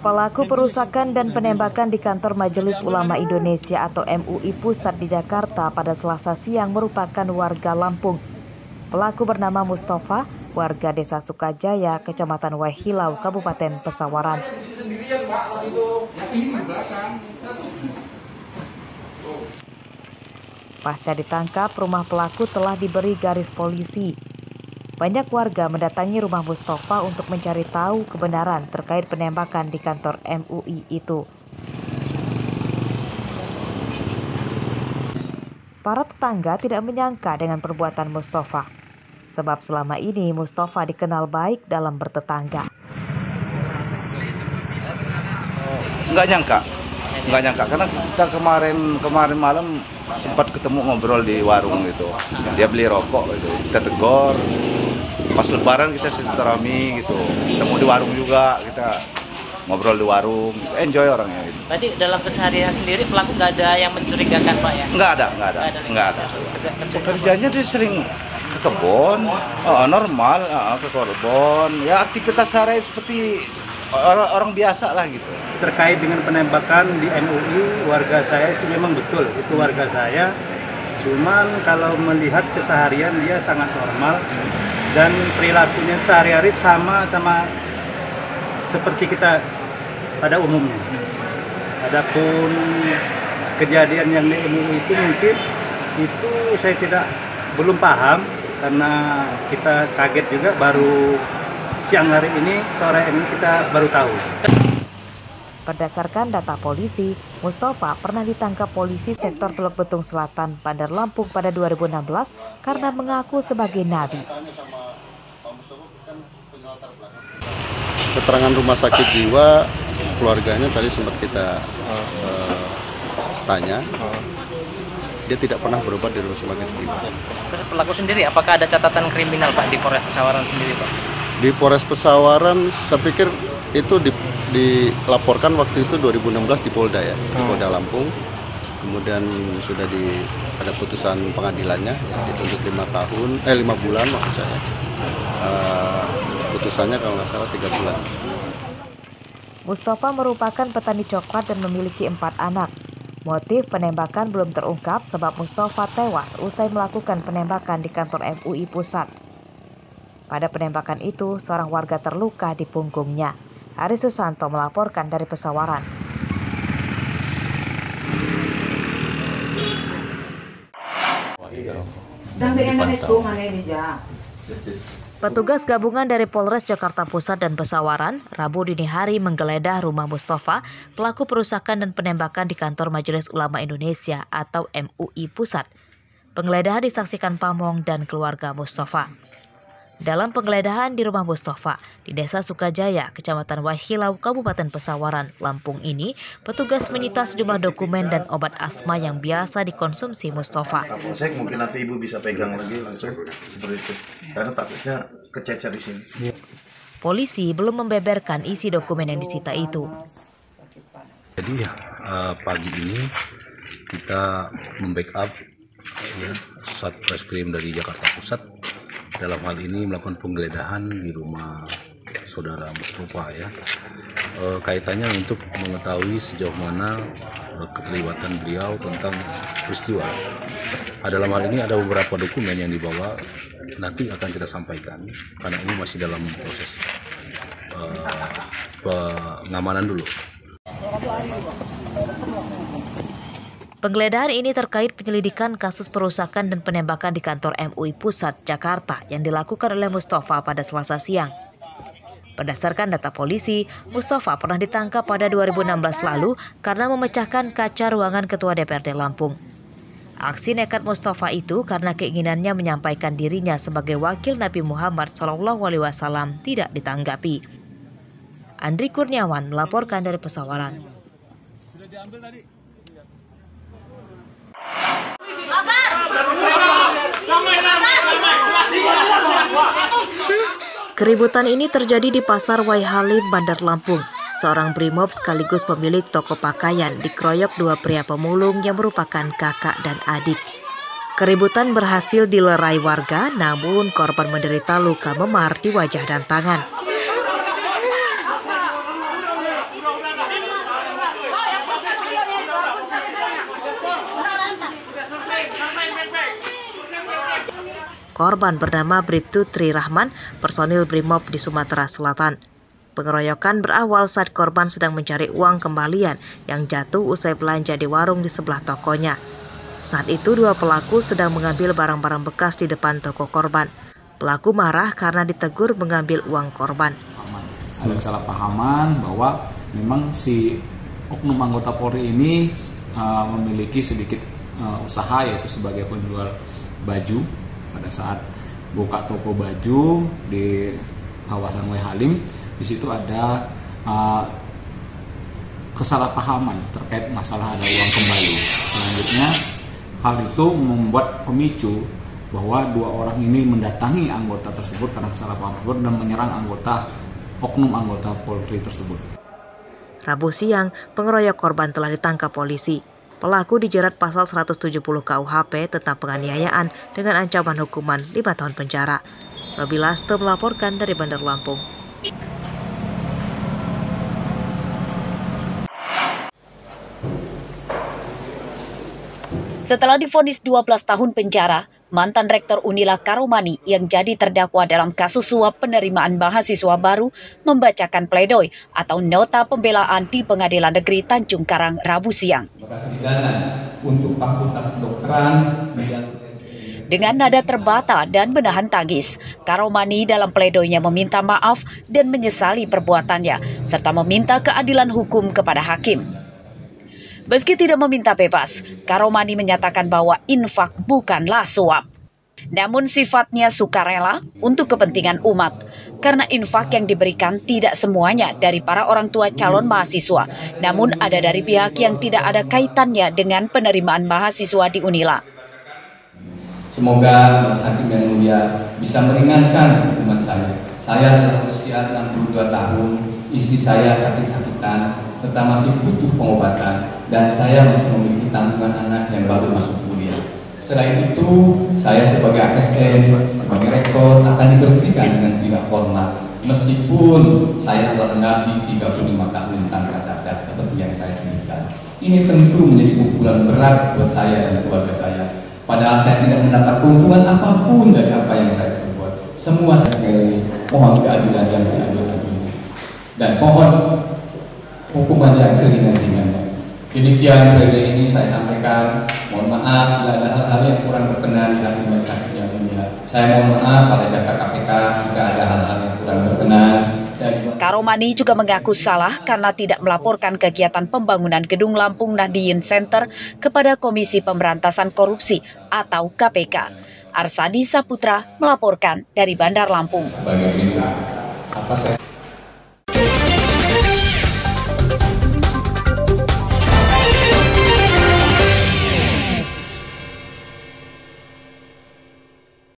Pelaku perusakan dan penembakan di kantor Majelis Ulama Indonesia atau MUI Pusat di Jakarta pada Selasa siang merupakan warga Lampung. Pelaku bernama Mustafa, warga Desa Sukajaya, Kecamatan Wahilau, Kabupaten Pesawaran. Pasca ditangkap, rumah pelaku telah diberi garis polisi. Banyak warga mendatangi rumah Mustafa untuk mencari tahu kebenaran terkait penembakan di kantor MUI itu. Para tetangga tidak menyangka dengan perbuatan Mustafa, sebab selama ini Mustafa dikenal baik dalam bertetangga. Nggak nyangka karena kita kemarin malam sempat ketemu ngobrol di warung gitu. Dia beli rokok gitu, kita tegur. Pas Lebaran kita silaturahmi gitu, ketemu di warung juga, kita ngobrol di warung, enjoy orangnya gitu. Berarti dalam keseharian sendiri pelaku nggak ada yang mencurigakan Pak ya? Nggak ada. Pekerjaannya dia sering ke kebun, normal, ke kebun, ya aktivitas sehari seperti orang biasa lah gitu. Terkait dengan penembakan di MUI, warga saya itu memang betul, itu warga saya. Cuman kalau melihat keseharian dia sangat normal dan perilakunya sehari-hari sama seperti kita pada umumnya. Adapun kejadian yang di MUI itu mungkin itu saya belum paham karena kita kaget juga baru siang hari ini, sore ini kita baru tahu. Berdasarkan data polisi, Mustafa pernah ditangkap polisi sektor Teluk Betung Selatan, Bandar Lampung pada 2016 karena mengaku sebagai nabi. Keterangan rumah sakit jiwa keluarganya tadi sempat kita tanya, dia tidak pernah berobat di rumah sakit jiwa. Terus pelaku sendiri, apakah ada catatan kriminal Pak di Polres Pesawaran sendiri Pak? Di Polres Pesawaran, saya pikir itu dilaporkan waktu itu 2016 di Polda ya, di Polda Lampung. Kemudian sudah ada putusan pengadilannya, ya, dituntut 5 bulan maksud saya. Putusannya kalau nggak salah 3 bulan. Mustafa merupakan petani coklat dan memiliki 4 anak. Motif penembakan belum terungkap sebab Mustafa tewas usai melakukan penembakan di kantor MUI Pusat. Pada penembakan itu, seorang warga terluka di punggungnya. Ari Susanto melaporkan dari Pesawaran. Petugas gabungan dari Polres Jakarta Pusat dan Pesawaran, Rabu dini hari menggeledah rumah Mustafa, pelaku perusakan dan penembakan di kantor Majelis Ulama Indonesia atau MUI Pusat. Penggeledahan disaksikan Pamong dan keluarga Mustafa. Dalam penggeledahan di rumah Mustafa di Desa Sukajaya, Kecamatan Wahilau, Kabupaten Pesawaran, Lampung ini, petugas menyita sejumlah dokumen dan obat asma yang biasa dikonsumsi Mustafa. Saya mungkin nanti ibu bisa pegang lagi langsung seperti itu, karena takutnya kececer di sini. Polisi belum membeberkan isi dokumen yang disita itu. Jadi pagi ini kita membackup Satreskrim dari Jakarta Pusat. Dalam hal ini melakukan penggeledahan di rumah saudara Mustafa ya, kaitannya untuk mengetahui sejauh mana keterlibatan beliau tentang peristiwa. Dalam hal ini ada beberapa dokumen yang dibawa, nanti akan kita sampaikan karena ini masih dalam proses pengamanan dulu. Penggeledahan ini terkait penyelidikan kasus perusakan dan penembakan di kantor MUI Pusat, Jakarta yang dilakukan oleh Mustafa pada Selasa siang. Berdasarkan data polisi, Mustafa pernah ditangkap pada 2016 lalu karena memecahkan kaca ruangan Ketua DPRD Lampung. Aksi nekat Mustafa itu karena keinginannya menyampaikan dirinya sebagai wakil Nabi Muhammad SAW tidak ditanggapi. Andri Kurniawan melaporkan dari Pesawaran. Keributan ini terjadi di Pasar Waihalim, Bandar Lampung. Seorang brimob sekaligus pemilik toko pakaian dikeroyok 2 pria pemulung yang merupakan kakak dan adik. Keributan berhasil dilerai warga, namun korban menderita luka memar di wajah dan tangan. Korban bernama Bribtu Tri Rahman, personil Brimob di Sumatera Selatan. Pengeroyokan berawal saat korban sedang mencari uang kembalian yang jatuh usai belanja di warung di sebelah tokonya. Saat itu dua pelaku sedang mengambil barang-barang bekas di depan toko korban. Pelaku marah karena ditegur mengambil uang korban. Ada kesalahpahaman bahwa memang si oknum anggota Polri ini memiliki sedikit usaha, yaitu sebagai penjual baju. Pada saat buka toko baju di kawasan Halim, di situ ada kesalahpahaman terkait masalah ada uang kembali. Selanjutnya, hal itu membuat pemicu bahwa dua orang ini mendatangi anggota tersebut karena kesalahpahaman tersebut dan menyerang oknum anggota Polri tersebut. Rabu siang, pengeroyok korban telah ditangkap polisi. Pelaku dijerat pasal 170 KUHP tentang penganiayaan dengan ancaman hukuman 5 tahun penjara. Robi Lasto melaporkan dari Bandar Lampung. Setelah divonis 12 tahun penjara, mantan Rektor Unila Karomani yang jadi terdakwa dalam kasus suap penerimaan mahasiswa baru membacakan pledoi atau nota pembelaan di Pengadilan Negeri Tanjung Karang Rabu siang. Untuk Fakultas Kedokteran dengan nada terbata dan menahan tangis, Karomani dalam pledoinya meminta maaf dan menyesali perbuatannya, serta meminta keadilan hukum kepada hakim. Meski tidak meminta bebas, Karomani menyatakan bahwa infak bukanlah suap. Namun sifatnya sukarela untuk kepentingan umat, karena infak yang diberikan tidak semuanya dari para orang tua calon mahasiswa, namun ada dari pihak yang tidak ada kaitannya dengan penerimaan mahasiswa di Unila. Semoga Mas Hakim yang mulia bisa meringankan hukuman saya. Saya dalam usia 62 tahun, istri saya sakit-sakitan, serta masih butuh pengobatan, dan saya masih memiliki tanggungan anak yang baru masuk kuliah. Selain itu, saya sebagai ASN, sebagai rektor akan diberhentikan dengan tidak hormat, meskipun saya telah mengabdi 35 tahun tanpa cacat seperti yang saya sebutkan. Ini tentu menjadi pukulan berat buat saya dan keluarga saya. Padahal saya tidak mendapat keuntungan apapun dari apa yang saya perbuat. Semua sekali mohon keadilan yang seadil-adilnya dan mohon hukuman yang seringan-ringannya. Demikian pledoi ini saya sampaikan. Mohon maaf bila ada hal-hal yang kurang berkenan dalam Majelis Hakim yang mulia. Saya mohon maaf pada jasa KPK jika ada hal-hal yang kurang berkenan. Karomani juga mengaku salah karena tidak melaporkan kegiatan pembangunan Gedung Lampung Nahdien Center kepada Komisi Pemberantasan Korupsi atau KPK. Arsadi Saputra melaporkan dari Bandar Lampung. Sebagai apa saya